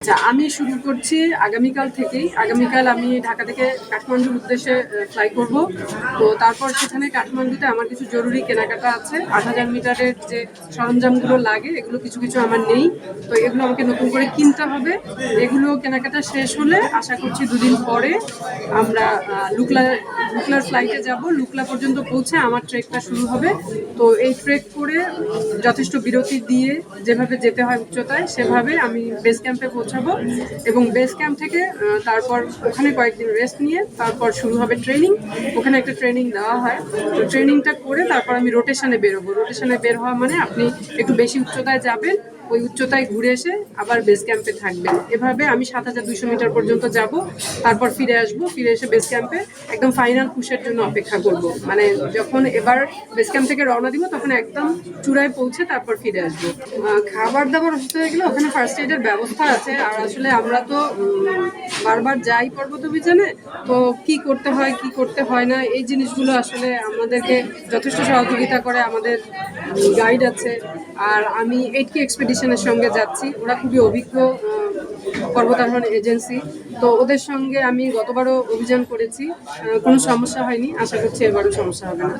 আচ্ছা, আমি শুরু করছি আগামীকাল থেকেই। আগামীকাল আমি ঢাকা থেকে কাঠমান্ডুর উদ্দেশ্যে ফ্লাই করব। তো তারপর সেখানে কাঠমান্ডুতে আমার কিছু জরুরি কেনাকাটা আছে। ৮,০০০ মিটারের যে সরঞ্জামগুলো লাগে এগুলো কিছু কিছু আমার নেই, তো এগুলো আমাকে নতুন করে কিনতে হবে। এগুলো কেনাকাটা শেষ হলে আশা করছি দুদিন পরে আমরা লুকলার ফ্লাইটে যাব। লুকলা পর্যন্ত পৌঁছে আমার ট্রেকটা শুরু হবে। তো এই ট্রেক করে যথেষ্ট বিরতি দিয়ে যেভাবে যেতে হয় উচ্চতায় সেভাবে আমি বেস ক্যাম্পে পৌঁছাবো, এবং বেস ক্যাম্প থেকে তারপর ওখানে কয়েকদিন রেস্ট নিয়ে তারপর শুরু হবে ট্রেনিং। ওখানে একটা ট্রেনিং দেওয়া হয়, তো ট্রেনিংটা করে তারপর আমি রোটেশনে বেরোবো। রোটেশনে বের হওয়া মানে আপনি একটু বেশি উচ্চতায় যাবেন, ওই উচ্চতায় ঘুরে এসে আবার বেস ক্যাম্পে থাকবেন। এভাবে আমি ৭,২০০ মিটার পর্যন্ত যাব, তারপর ফিরে আসবো। ফিরে এসে বেস ক্যাম্পে একদম ফাইনাল পুশের জন্য অপেক্ষা করব। মানে যখন এবার বেস ক্যাম্প থেকে রওনা দিব তখন একদম চূড়ায় পৌঁছে তারপর ফিরে আসবো। খাবার দাবার অসুস্থ হয়ে গেলে ওখানে ফার্স্ট এডের ব্যবস্থা আছে। আর আসলে আমরা তো বারবার যাই পর্বত অভিযানে, তো কি করতে হয় কি করতে হয় না এই জিনিসগুলো আসলে আমাদেরকে যথেষ্ট সহযোগিতা করে আমাদের গাইড আছে। আর আমি 8K এক্সপেডিশনের সঙ্গে যাচ্ছি, ওরা খুবই অভিজ্ঞ পর্বতারোহণ এজেন্সি। তো ওদের সঙ্গে আমি গতবারও অভিযান করেছি, কোনো সমস্যা হয়নি। আশা করছি এবারও সমস্যা হবে না।